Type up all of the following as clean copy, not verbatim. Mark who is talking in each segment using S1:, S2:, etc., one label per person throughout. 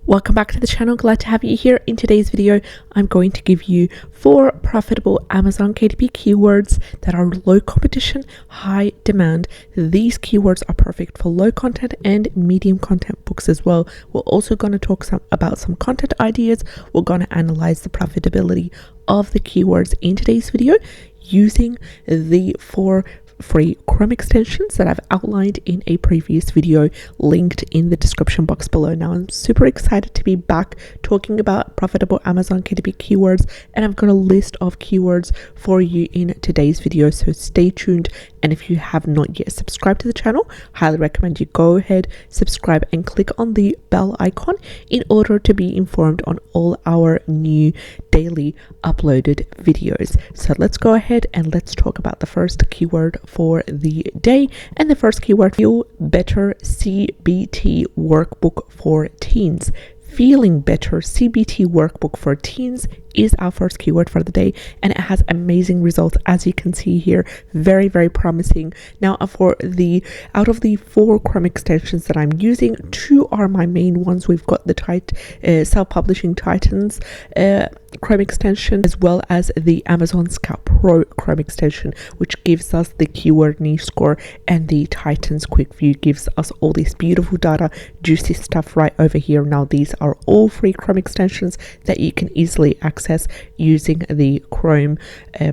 S1: Welcome back to the channel. Glad to have you here. In today's video, I'm going to give you 4 profitable Amazon KDP keywords that are low competition, high demand. These keywords are perfect for low content and medium content books as well. We're also going to talk about some content ideas. We're going to analyze the profitability of the keywords in today's video using the 4 free Chrome extensions that I've outlined in a previous video linked in the description box below. Now I'm super excited to be back talking about profitable Amazon KDP keywords, and I've got a list of keywords for you in today's video, so stay tuned. And if you have not yet subscribed to the channel, highly recommend you go ahead, subscribe and click on the bell icon in order to be informed on all our new daily uploaded videos. So let's go ahead and let's talk about the first keyword for the day. And the first keyword: Feel Better CBT Workbook for Teens. Feeling Better CBT Workbook for Teens is our first keyword for the day, and it has amazing results, as you can see here. Very, very promising. Now, out of the 4 Chrome extensions that I'm using, 2 are my main ones. We've got the self-publishing Titans Chrome extension, as well as the Amazon Scout Pro Chrome extension, which gives us the keyword niche score, and the Titans Quick View gives us all this beautiful data, juicy stuff right over here. Now, these are all free Chrome extensions that you can easily access using the Chrome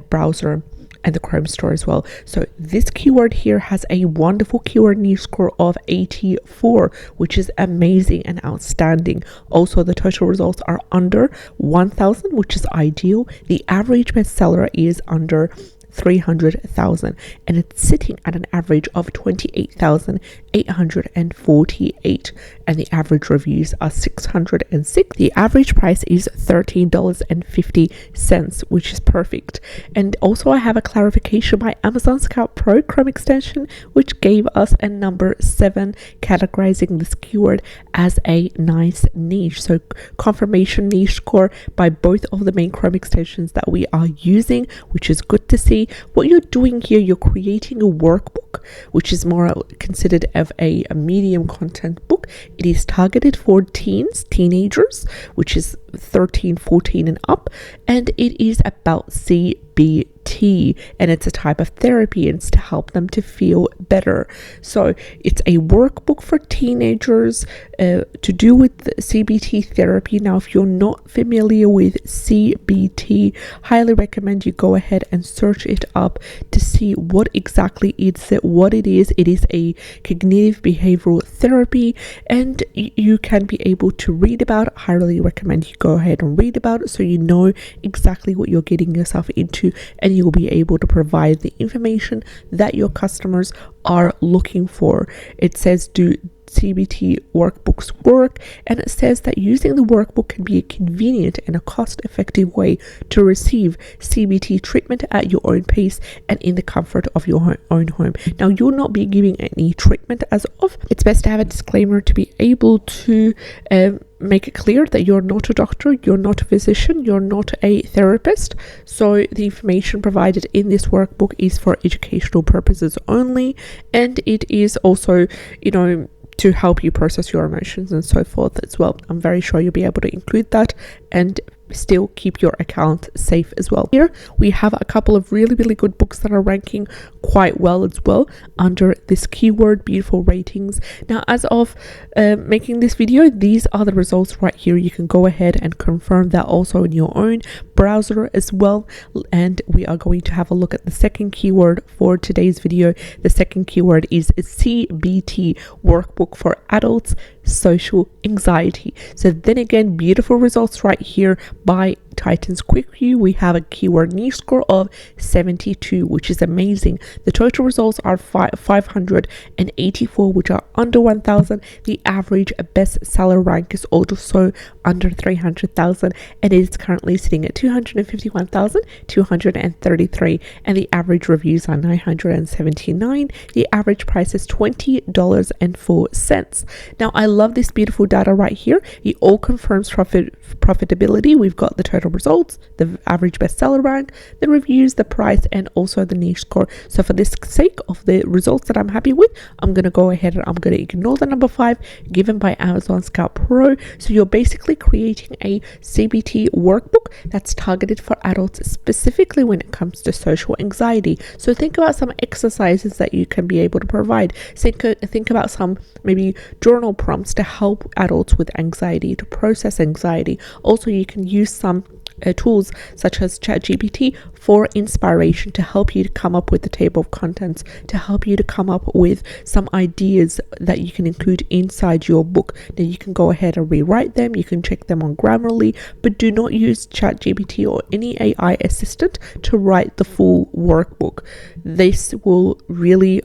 S1: browser and the Chrome store as well. So this keyword here has a wonderful keyword niche score of 84, which is amazing and outstanding. Also, the total results are under 1,000, which is ideal. The average bestseller is under 300,000, and it's sitting at an average of 28,848, and the average reviews are 606. The average price is $13.50, which is perfect. And also, I have a clarification by Amazon Scout Pro Chrome extension, which gave us a number 7, categorizing this keyword as a nice niche. So confirmation niche score by both of the main Chrome extensions that we are using, which is good to see. What you're doing here, you're creating a workbook, which is more considered of a medium content book. It is targeted for teenagers, which is 13, 14 and up, and it is about CBT, and it's a type of therapy, and it's to help them to feel better. So it's a workbook for teenagers to do with CBT therapy. Now, if you're not familiar with CBT, highly recommend you go ahead and search it up to see what exactly what it is. It is a cognitive behavioral therapy, and you can be able to read about it. Highly recommend you go ahead and read about it so you know exactly what you're getting yourself into, and you'll be able to provide the information that your customers are looking for. It says, do CBT workbooks work? And it says that using the workbook can be a convenient and a cost-effective way to receive CBT treatment at your own pace and in the comfort of your own home. Now, you'll not be giving any treatment as of. It's best to have a disclaimer to be able to make it clear that you're not a doctor, you're not a physician, you're not a therapist. So the information provided in this workbook is for educational purposes only, and it is also, to help you process your emotions and so forth as well. I'm very sure you'll be able to include that and still keep your account safe as well. Here we have a couple of really, really good books that are ranking quite well as well under this keyword, beautiful ratings. Now, as of making this video, these are the results right here. You can go ahead and confirm that also in your own browser as well. And we are going to have a look at the second keyword for today's video. The second keyword is CBT Workbook for Adults, Social Anxiety. So then again, beautiful results right here by Titans Quick View. We have a keyword niche score of 72, which is amazing. The total results are 584, which are under 1,000. The average bestseller rank is also under 300,000, and it is currently sitting at 251,233, and the average reviews are 979. The average price is $20.04. Now, I love this beautiful data right here. It all confirms profitability. We've got the total total results, the average bestseller rank, the reviews, the price, and also the niche score. So for this sake of the results that I'm happy with, I'm going to go ahead and I'm going to ignore the number 5 given by Amazon Scout Pro. So you're basically creating a CBT workbook that's targeted for adults, specifically when it comes to social anxiety. So think about some exercises that you can be able to provide. Think about some maybe journal prompts to help adults with anxiety, to process anxiety. Also, you can use some tools such as ChatGPT for inspiration to help you to come up with the table of contents, to help you to come up with some ideas that you can include inside your book. Now you can go ahead and rewrite them, you can check them on Grammarly, but do not use ChatGPT or any AI assistant to write the full workbook. This will really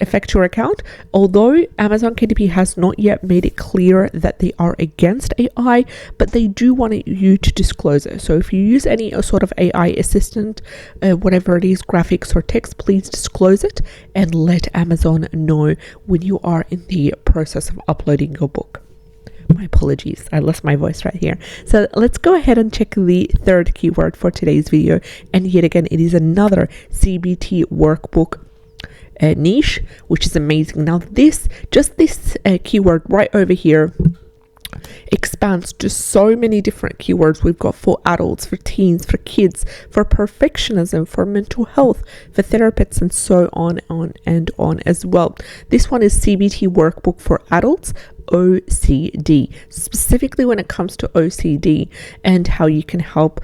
S1: affect your account. Although Amazon KDP has not yet made it clear that they are against AI, but they do want you to disclose it. So if you use any sort of AI assistant, whatever it is, graphics or text, please disclose it and let Amazon know when you are in the process of uploading your book. My apologies, I lost my voice right here. So let's go ahead and check the third keyword for today's video. And yet again, it is another CBT workbook niche, which is amazing. Now this keyword right over here expands to so many different keywords. We've got for adults, for teens, for kids, for perfectionism, for mental health, for therapists, and so on and on as well. This one is CBT workbook for adults, OCD, specifically when it comes to OCD and how you can help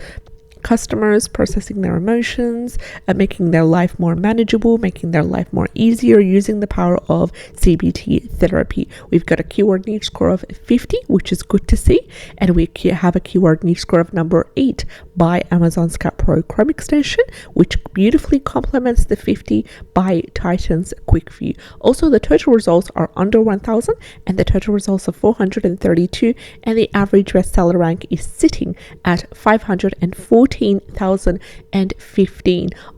S1: customers processing their emotions, making their life more manageable, making their life more easier using the power of CBT therapy. We've got a keyword niche score of 50, which is good to see, and we have a keyword niche score of number 8 by Amazon Scout Pro Chrome extension, which beautifully complements the 50 by Titan's Quick View. Also, the total results are under 1,000 and the total results are 432, and the average bestseller rank is sitting at 514,015.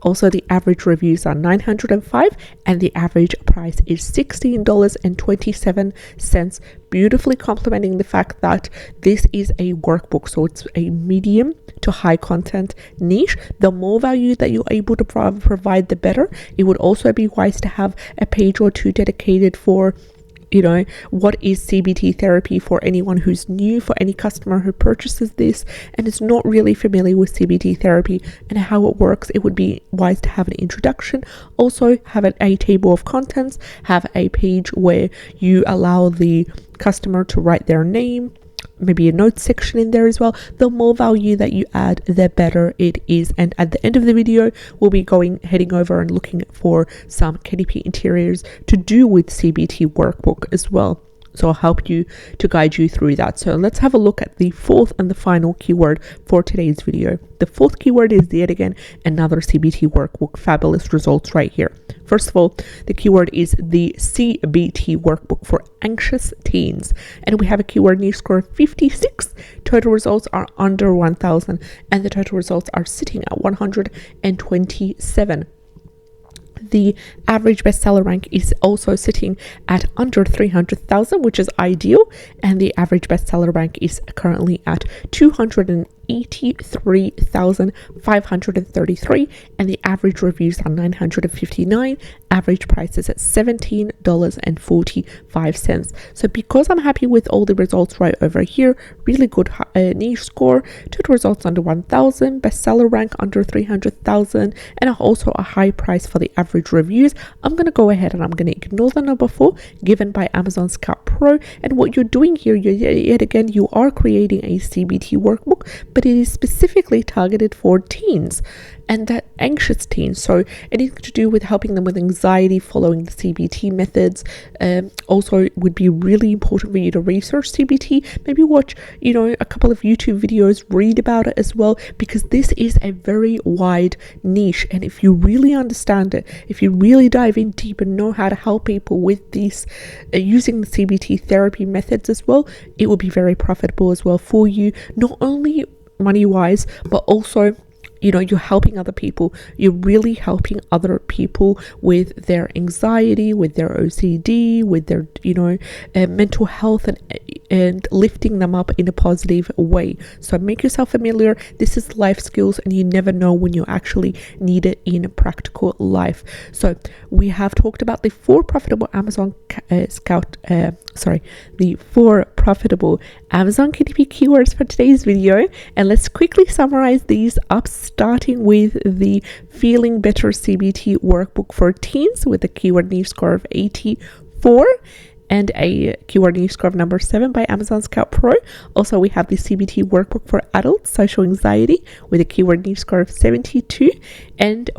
S1: Also, the average reviews are 905 and the average price is $16.27, beautifully complementing the fact that this is a workbook, so it's a medium to high content niche. The more value that you're able to provide, the better. It would also be wise to have a page or two dedicated for what is CBT therapy for anyone who's new, for any customer who purchases this and is not really familiar with CBT therapy and how it works. It would be wise to have an introduction. Also have a table of contents, have a page where you allow the customer to write their name, maybe a notes section in there as well. The more value that you add, the better it is. And at the end of the video, we'll be heading over and looking for some KDP interiors to do with CBT workbook as well. So I'll help you to guide you through that. So let's have a look at the fourth and the final keyword for today's video. The fourth keyword is yet again another CBT workbook. Fabulous results right here. First of all, the keyword is the CBT workbook for anxious teens. And we have a keyword niche score of 56. Total results are under 1,000 and the total results are sitting at 127. The average bestseller rank is also sitting at under 300,000, which is ideal, and the average bestseller rank is currently at 283,533, and the average reviews are 959. Average price is at $17.45. So because I'm happy with all the results right over here, really good niche score, total results under 1,000, bestseller rank under 300,000, and also a high price for the average reviews, I'm going to go ahead and I'm going to ignore the number 4 given by Amazon Scout Pro. And what you're doing here, yet again, you are creating a CBT workbook, but it is specifically targeted for teens and that anxious teens. So anything to do with helping them with anxiety, following the CBT methods. Also, it would be really important for you to research CBT, maybe watch, a couple of YouTube videos, read about it as well, because this is a very wide niche. And if you really understand it, if you really dive in deep and know how to help people with these, using the CBT therapy methods as well, it will be very profitable as well for you, not only money wise, but also you're helping other people. You're really helping other people with their anxiety, with their OCD, with their mental health, and lifting them up in a positive way. So make yourself familiar. This is life skills, and you never know when you actually need it in practical life. So we have talked about the four profitable Amazon KDP keywords for today's video, and let's quickly summarize these up, starting with the Feeling Better CBT workbook for teens with a keyword niche score of 84 and a keyword niche score of number 7 by Amazon Scout Pro. Also, we have the CBT workbook for adults, social anxiety, with a keyword niche score of 72, and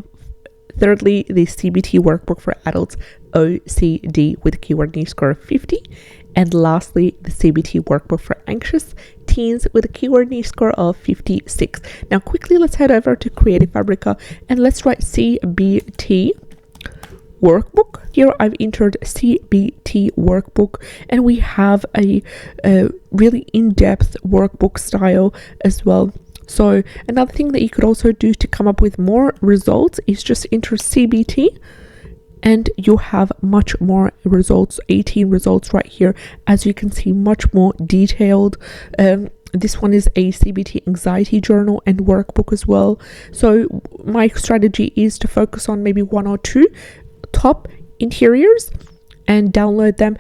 S1: thirdly, the CBT workbook for adults, OCD, with a keyword niche score of 50. And lastly, the CBT workbook for anxious teens with a keyword niche score of 56. Now, quickly, let's head over to Creative Fabrica and let's write CBT workbook. Here I've entered CBT workbook, and we have a really in-depth workbook style as well. So another thing that you could also do to come up with more results is just enter CBT, and you have much more results, 18 results right here. As you can see, much more detailed. This one is a CBT anxiety journal and workbook as well. So my strategy is to focus on maybe one or two top interiors and download them,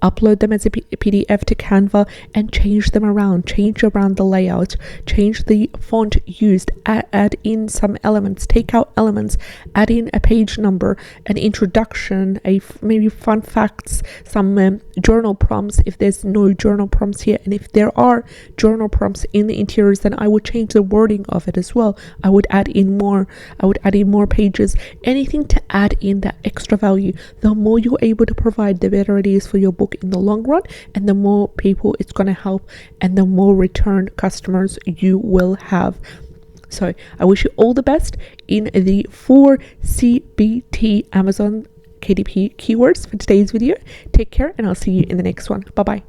S1: upload them as a PDF to Canva, and change them around, change around the layout, change the font used, add in some elements, take out elements, add in a page number, an introduction, maybe fun facts, some journal prompts if there's no journal prompts here. And if there are journal prompts in the interiors, then I would change the wording of it as well. I would add in more pages, anything to add in that extra value. The more you're able to provide, the better it is for your book in the long run, and the more people it's going to help, and the more return customers you will have. So I wish you all the best in the 4 CBT Amazon KDP keywords for today's video. Take care, and I'll see you in the next one. Bye bye.